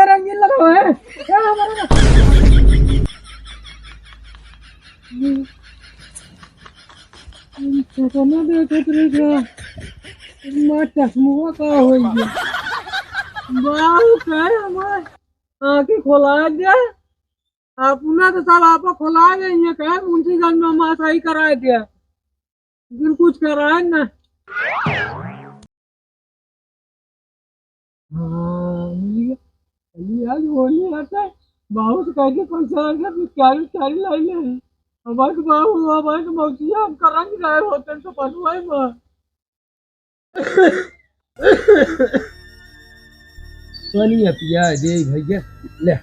रंगीन लगाओ है चश्मा देखत रह चश्मा का हो गया बाहू कह हमारे आँखें खोला दिया अपना तो सब आप खोला गई कह मुंशीगंज में हमारा सही करा दिया फिर कुछ कराए ना हाँ आज होली आता है बाहू से कह के पैसा आ गया चारी चारी लाई ले हमारे बाहू हमारे मौसिया हम करंग गए होते हैं तो पटवाई में सोनिया पिया दे भैया ले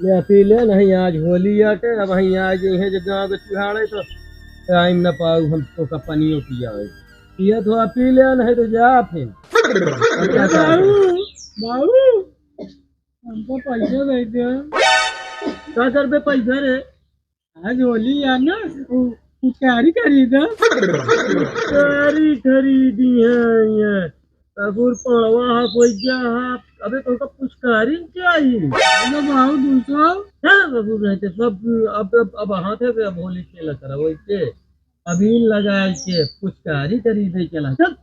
ले पी ले नहीं आज होली आटे अब वहीं आज है जब गाँव के चुहाड़े तो टाइम न पाऊ हम तो का पनियो पिया पिया तो आप पी ले नहीं तो जा फिर बाबू हमको पैसे दे दे 10 रुपये पैसा रे आज होली है ना कैरी खरीदा कैरी खरीदी है कपूर पड़वा है पैसा है अबे तो पुचकारी चाहिए भाव 200 कपूर रहते सब अब हाथे पे अब होली खेला करा वैसे अभी लगा के पुचकारी खरीदे चला चल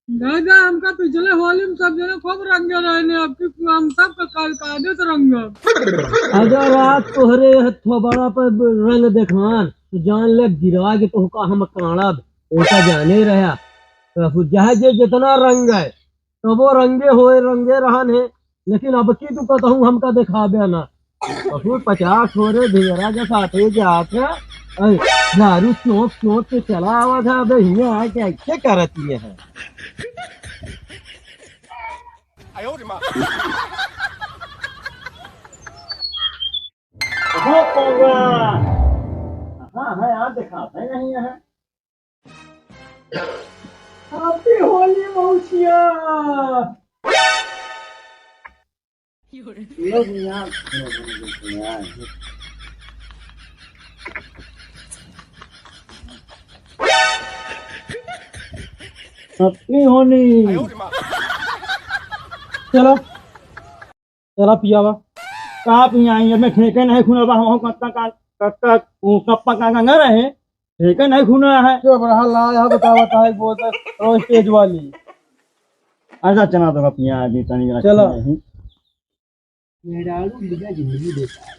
दादा हमका पिछले होली में सब जने खूब रंगे रहने अब की हम सब कादे से रंग अगर आज तोहरे हथो बड़ा पर रंग देखवान तो जान ले गिरा के तो का हम काड़ा ऐसा जाने रहा तो जहाजे जितना रंग है तो वो रंगे रहन है लेकिन अब की तू कहता हूँ हमका दिखाबे ना तो 50 हो रहे ढेरा के साथ जाते दारू चौंक के चला आवा था अबे यहाँ क्या करती है हाँ है यार दिखाते नहीं है हैप्पी होली मौसिया हैप्पी होली चलो चलो पियावा कहाँ पिया आई मैं ठेके नहीं खुना हम कप्पा का न रहे ठेके नहीं खुना है जो बड़ा ला बता है वो तो स्टेज वाली ऐसा चना तो पिया अभी तनी चलो मेरा जिंदगी देता है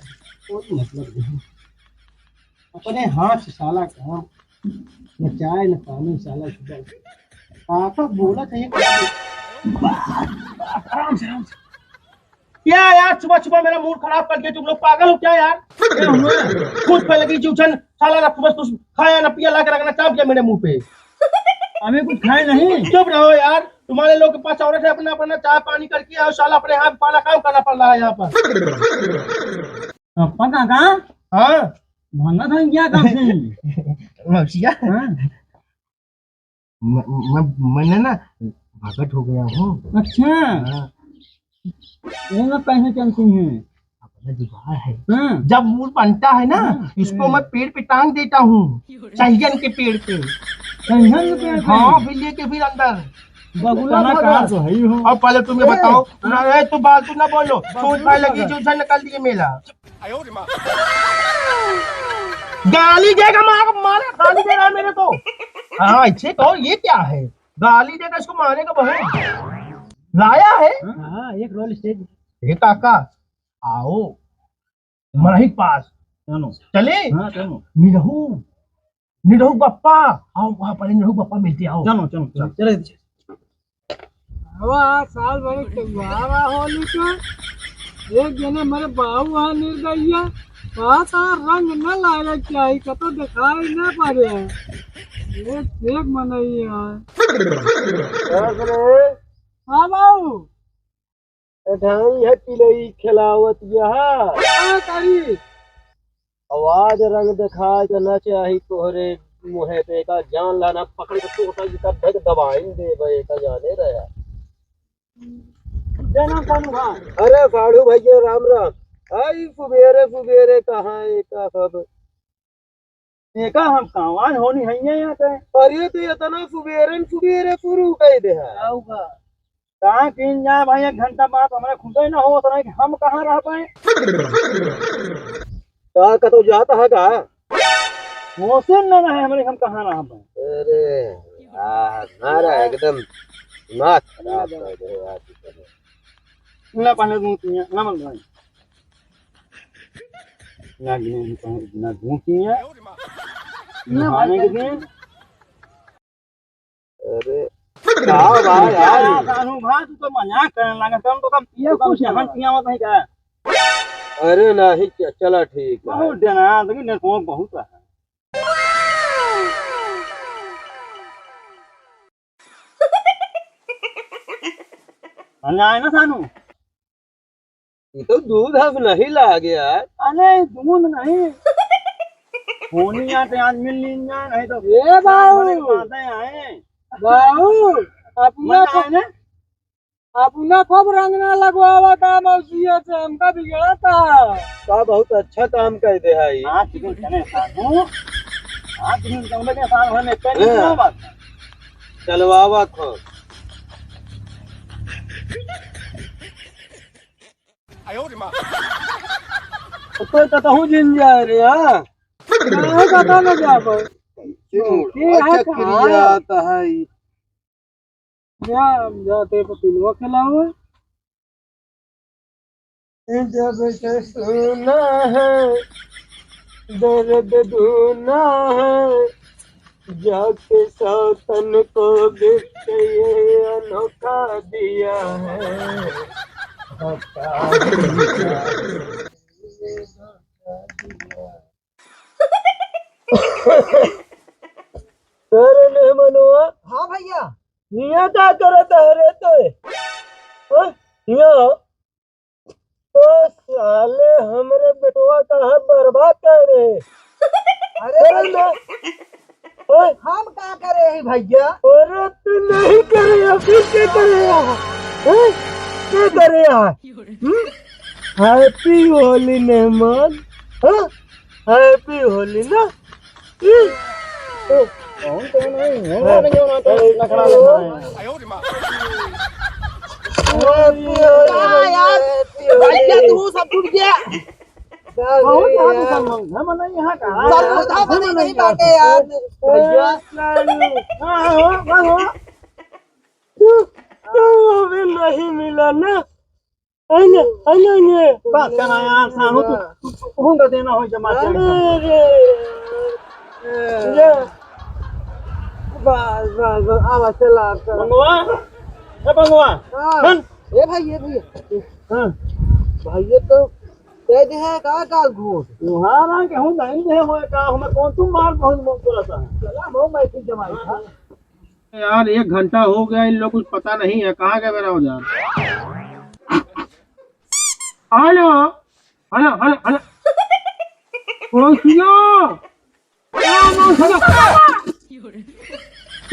कोई मतलब नहीं अपने हाथ से साला काम न चाय न पानी साला पापा बोला चाहिए आराम से क्या यार सुबह सुबह मेरा मूड खराब करके तुम लोग पागल हो क्या यार खुद पे लगी जूझन साला ना बस कुछ खाया ना पिया ला के रखना चाप गया मेरे मुंह पे हमें कुछ खाए नहीं चुप रहो यार तुम्हारे लोग के पास औरत है अपना अपना चाय पानी करके आओ साला अपने हाथ पाला काम करना पड़ रहा है यहाँ पर पापा कहाँ हाँ भांगा था क्या काम से मौसिया मैंने ना भगत हो गया हूँ अच्छा ये पैसे चलती हैं अपना जुगाड़ है जब मूल बनता है ना इसको मैं पेड़ पे टांग देता हूँ सहिजन के पेड़ पे हाँ फिर लेके फिर अंदर तो है ही हो और पहले तुम ये बताओ तू बात तू ना बोलो सोच पाए लगी जूझन निकल दिए मेला गाली देगा मारा गाली दे रहा है मेरे को हाँ अच्छे कहो ये क्या है गाली देगा इसको मारने का बहुत लाया है हाँ एक रोल स्टेज हे काका आओ तुम्हारे पास चले हाँ चलो निरहू बप्पा आओ वहाँ पर निरहू बप्पा मिलते आओ चलो चले साल भर त्योहार होली का एक जने मेरे बाबू वहाँ निर्दयिया रंग न लागा चाहिए कतो दिखाई न पड़े एक मनई हाँ बाबू ढाई है पिलई खिलावत यह करी आवाज रंग दिखा जाना चाहिए तोहरे मुहे पे का जान लाना पकड़ के टोटा जिका धक दबाई दे भाई का जाने रहा जना कौन खा अरे फाड़ू भैया राम राम आई फुबेरे कहाँ का सब देखा हम कावान होनी है यहाँ पे अरे तो इतना फुबेरे फुरू कह दे है आऊगा कहाँ किन जाए भाई, 1 घंटा बाद हमारे खुदे ना हो तो नहीं, हम कहाँ रह पाए। का तो जाता है का मौसम ना है हमारे, हम कहाँ रह पाए। अरे यार मारा एकदम दिमाग खराब कर दे यार। ना पाने दूं तिया ना मन भाई, ना गिने ना दूं तिया ना पाने के दिन। अरे आओ भाई यार कानू भाई तू तो मजाक करने लगा, कम तो कम पिया कुछ हम पिया मत नहीं का। अरे नहीं चला ठीक है। बहुत देना देखिए नेटवर्क बहुत है। आए ना सानू, ये तो दूध अब नहीं ला गया यार। अरे दूध नहीं होनी आते आज मिल लीजिए, नहीं तो ये बाबू आए बाबू अपना आए ना, अपना खूब रंग ना लगवावा था मौसिया से, हमका बिगड़ा था। का बहुत अच्छा काम कर दे है। आज दिन चले सानू, आज दिन कम में साल भर में कहीं ना बात चलवावा खो तो कहूँ जिन जाए रे। हाँ कहा ना जा पाए अच्छा क्रिया आता है। जाते पतिलवा खिलाओ। जब से सुना है दर्द दूना है, जाके सौतन को गिफ्ट ये अनोखा दिया है। अरे नहीं मनोआ। हाँ भैया, यहाँ क्या करता है रे तो यहाँ तो साले हमरे बेटवा का है बर्बाद कर रहे। अरे ना हम क्या करे हैं भैया। अरे तू नहीं करेगा फिर क्या करेगा, क्या करेगा। हैप्पी होली नेमान, हैप्पी होली ना। कौन तो नहीं होगा, नहीं होना तो लकड़ा लेना है। यार भैया तू सब टूट गया। बहुत यार मुसलमान है मना यहाँ का सर्वधा बने नहीं बाटे यार भैया। हां हो तो अभी नहीं मिला ना। अने बात करना यार साहू, तू होगा देना हो जमा अरे ये बस बस आवा चला बंगवा ए बंगवा बन ए भैया हां भैया तो दे दे है का घूस तुम्हारा के हूं नहीं दे होए का हमें कौन तुम मार बहुत मन को रहता है। चला वो मैं ठीक जमाई था यार, 1 घंटा हो गया, इन लोग कुछ पता नहीं है कहाँ गए मेरा औजार। हेलो हेलो हेलो हेलो पड़ोसियों,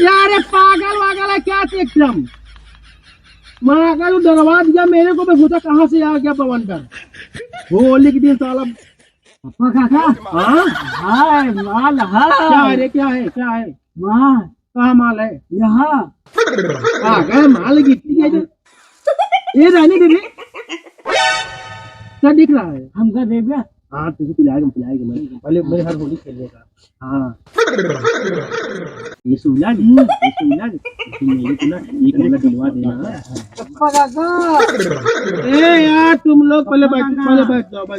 यार पागल वागल है क्या एकदम, डरवा दिया मेरे को, मैं सोचा कहाँ से आ गया पवन कर। होली के दिन साला पप्पा काका। हाँ हाय माल है क्या है रे, क्या है क्या है माल, कहाँ माल है यहाँ आ गए माल गिट्टी है ये रहने दे क्या दिख रहा है हमका दे दिया। हाँ तुझे पिलाएगा मैं पहले मेरे हर होली खेलने का। हाँ ये सुना नहीं, ये सुना मेरे को ना एक मिनट दिलवा देना पप्पा काका। ए यार तुम लोग पहले बैठ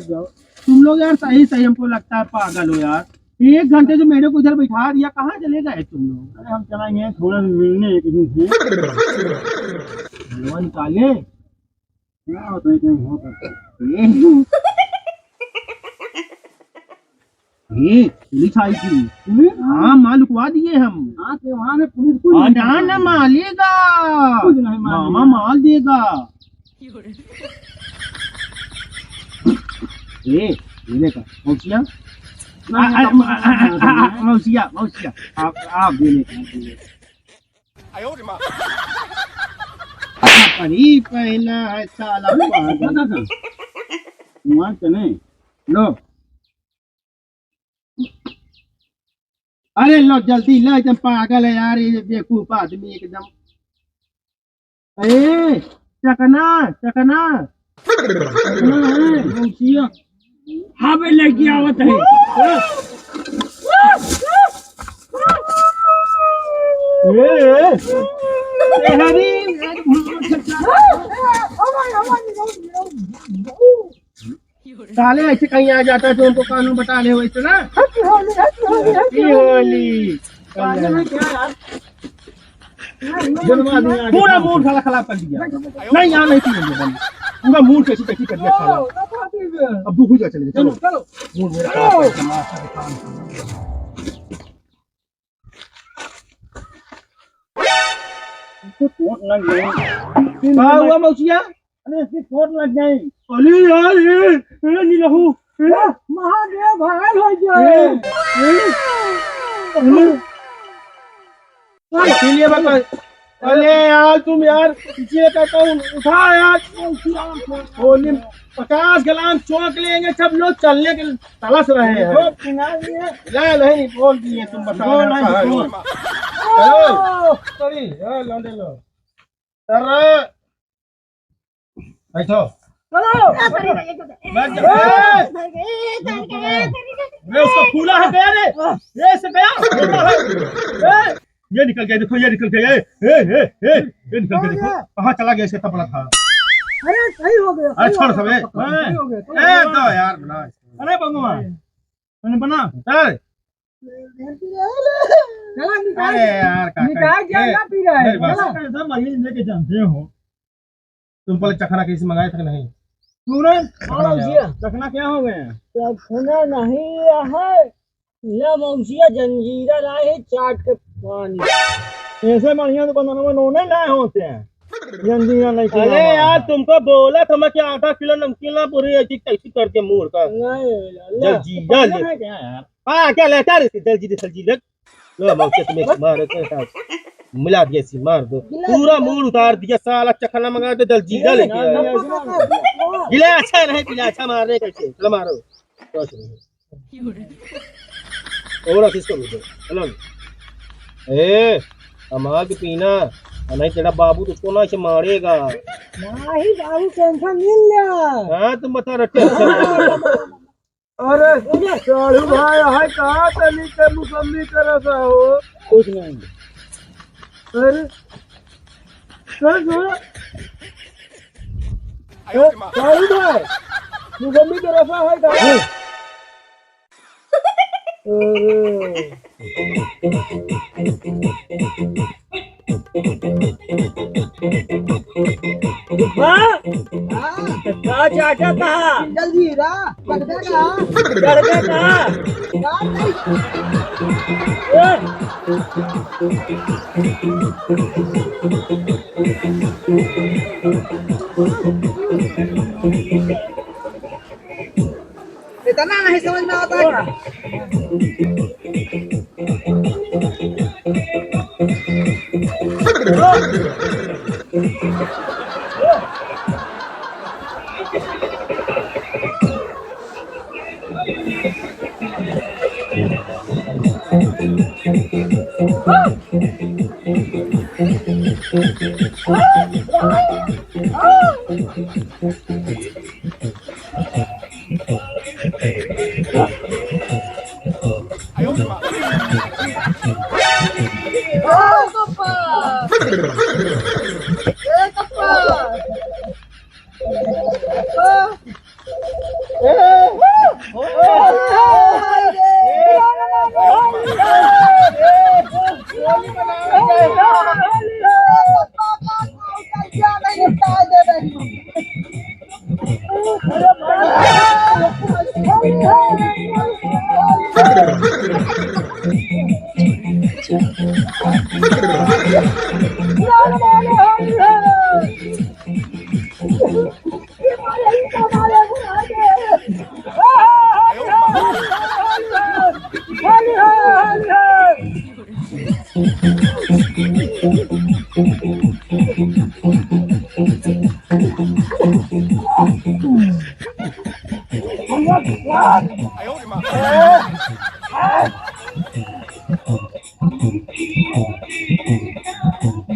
जाओ तुम लोग यार, सही हमको लगता है पागल हो यार। 1 घंटे से मेरे को इधर बैठा दिया, कहाँ चले गए तुम लोग। अरे हम चलाएंगे थोड़ा मिलने किसी से निकाले क्या होता है कहीं हो सकता ये पुलिस आई थी। हाँ माल लुकवा दिए हम। हाँ तो वहाँ में पुलिस को ना मालेगा, मामा माल देगा। ये देखा मौसिया मौसिया आप देने परी पहला है साला वहाँ चले लो। अरे लो जल्दी लो, एकदम पागल है यार ये बेवकूफ आदमी एकदम। अरे चकना चकना चकना है मौसिया हाँ बे लड़की आवत है साले ऐसे कहीं आ जाता है तो उनको कानून बता रहे हो इतना होली पूरा मूड साला खराब कर दिया नहीं यहाँ नहीं पीएंगे पूरा मूड कैसी कैसी कर दिया साला अब दुख ही चले चलो चलो मूड मेरा क्या हुआ मौसिया अरे इसकी चोट लग गई अरे यार ये नहीं रहू महादेव घायल हो जाए इसीलिए बता अरे यार तुम यार इसीलिए कहता हूँ उठा यार होली 50 ग्राम चौक लेंगे सब लोग चलने के तलाश रहे हैं नहीं बोल दिए तुम बताओ बैठो उसका फूला है गया रे से गया ये निकल गया देखो ये निकल गया ये निकल गया देखो कहाँ चला गया इसका तबला था अरे सही हो गया अरे छोड़ सब दो यार बना अरे बंगुआ मैंने बना चल अरे यार निकाल क्या ना पी रहा है सब महीने लेके जानते हो तुम पहले चखना किसी मंगाए थे नहीं चखना क्या हो गए चखना नहीं है मौसिया जंजीरा लाए चाट के पानी ऐसे बढ़िया दुकानों में नोने लाए होते हैं जंजीरा नहीं अरे यार तुमको बोला था मैं क्या 8 किलो नमकीन ला पूरी ऐसी कैसी करके मुंह का जंजीरा ले क्या यार हां क्या लेता रे जल्दी लो मौसिया तुम्हें मार के मिला दिया सी मार दो पूरा मूड उतार दिया साला चखना मंगा दे जलजीरा लेके गिला अच्छा नहीं पिला अच्छा मारने कैसे चलो मारो कुछ नहीं और किसको दो चलो ए कमाल के पीना नहीं तेरा बाबू तुझको ना इसे मारेगा नहीं बाबू टेंशन नहीं ले हां तुम बता रहे अरे चालू भाई हाय कहां चली के मुसम्मी करसा हो कुछ नहीं अरे चालू भाई मुसम्मी करसा है कहां चाचा कहा जल्दीरा इतना नहीं समझ में आता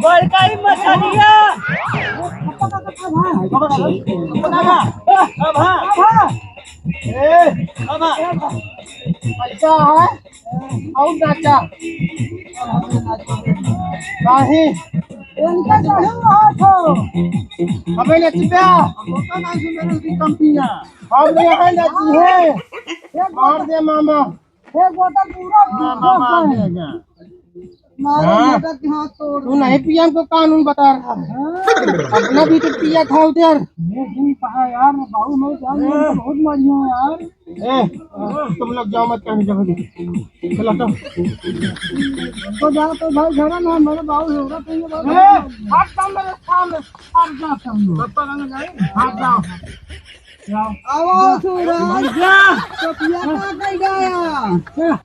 बड़का ही मछलिया पैसा है और चाचा काहे इनका काहे रहा था हमें लेती क्या होता ना सुन मेरी कंपनियां और ये है लेती है और दे मामा एक गोटा पूरा मामा देगा तू नहीं पीएम को कानून बता रहा है अपना भी तो पिया था उधर यार बाबू मैं बहुत बढ़िया यार तुम लोग जाओ मत कहीं जगह चला तो जाओ तो भाई घर ना मेरे बाबू हो रहा हाथ डाल मेरे सामने हाथ जाता हूँ पापा का नहीं हाथ जाओ आओ सूरज तो पिया कहाँ गया